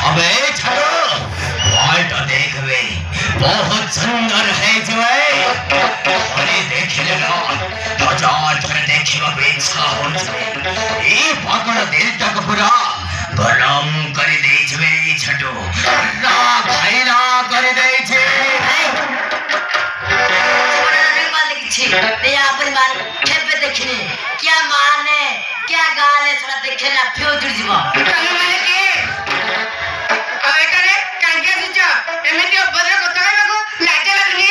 अबे छोड़ो वाल्ट देख बे बहुत सुंदर है जो अरे देख लेगा हजार थर देखिबा इच्छा हो छे ए पागल दिल तक पूरा गरम कर दे छे छोटो ना खाइला कर दे छे ये अपन माल खेपे देखने क्या माने क्या गाले थोड़ा देखना फ्यू जुड़ जीवा काहे माने के अबे करे कांगे सुचा एमिति बदर कथा कहबो लाजे लगनी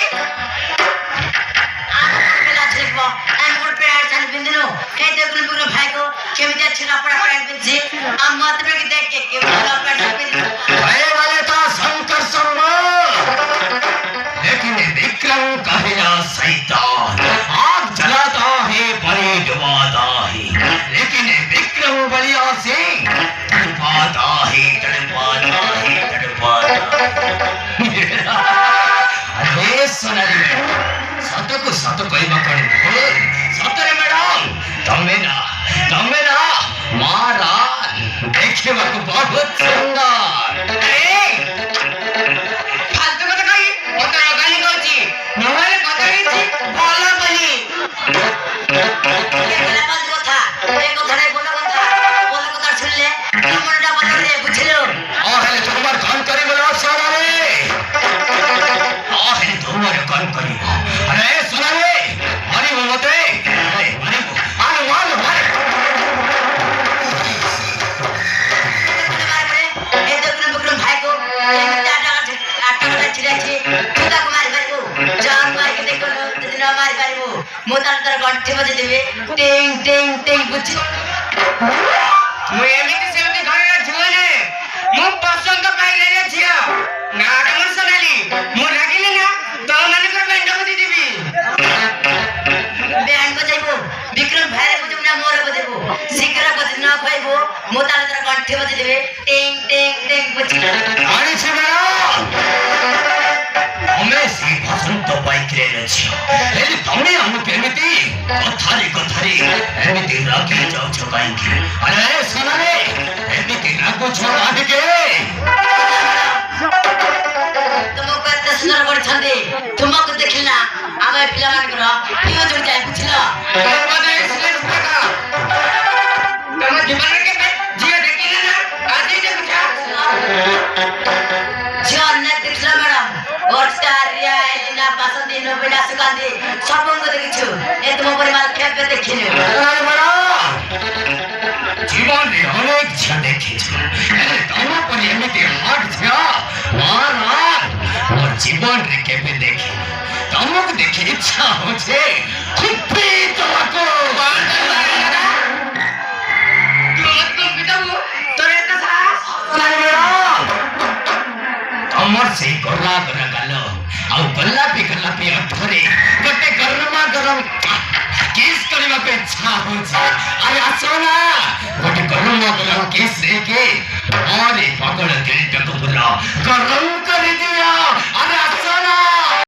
आला छेकबो एमपुर पैर छन बिंदनो ए देखुन पुरो भाई को केमिति छिना पड़ा पैर बिंदी आ मत के देख के केमिति पैर बिंदी भाई वाले तो शंकर शर्मा लेकिन विक्रम कहना शैतान आग जलाता है बड़ी डुबाता है लेकिन विक्रम बलिया से तड़पाता है अरे सोनाली सत को सत कहबा कड़े सतरे मैडम तमे ना मारा देखे बहुत सुंदर फालतू कथा कही ओतरा गाली कहची नहले कथा कहची बोला बली ये बात কথা এই কথাই বলা কথা শুনলে মনটা বদলে বুঝলো आहले तुम्हार कान करी बोला सारा रे आहले तुम्हार कान करी अरे सुना रे मारी मते अरे मारी मार এই দেখুন বকরম ভাই কো এমনি আটা ছিড়াছি তুই তাকে মারি পারবো জান মারি কে দেখো দিন মারি পারবো মোতাল তোর গন্ঠে বজে দেবে টিং টিং টিং বুঝি ମୁଁ ଏମିତି ସେମିତି ଘରେ ଝିଅରେ ମୁଁ ପସନ୍ଦ ପାଇଲେ ଝିଅ ନାଟା ମୋର ସୋନାଲି ମୁଁ ରାଗିଲି ନା ତ ମାନଙ୍କର ବେଣ୍ଡ ବଜି ଦେବି ব্যান্ড বজাইবো বিক্রম ভাইরে বজাইবো না মোরে বজাইবো শীঘ্র বজাই না পাইবো মোতাল তোর গন্ঠে বজে দেবে টিং টিং টিং বুঝি आनी छे मेरा हमें सी बसंत बाइक रे छियो एली तमे हम केमिति कथारी एमिति राखी जाउ छ काईकी अरे सुना रे एमिति राखो छ काईके तुमको एते सुंदर बड़ छंदे तुमको देखिना आमे पिला मानकर पियो जुड़ जाए बुझलो बदे इसले का तम जीवन के ଝିଅ ଦେଖିଲେ ନା ଆଜି ଦେଖୁଛ जीवन ने देखला मैडम और स्टारिया एना पसंद नो बिना सुगंधि सबंग देखिछु ए तुम परिवार खेपे देखिनु अरे बड़ा जीवन रे अनेक छ देखि छ एले तमा पर एमिति हाट छ मार और जीवन रे केबे देखि तमक देखि इच्छा हो छे खुपी तमको अमर से गोला गोला गालो आउ गल्लापी अठरे गोटे गरमा गरम किस करबा पे इच्छा हो छ अरे आसोना गोटे गरमा गरम किस रे के अरे पकड़ दिल तक पूरा गरम कर दिया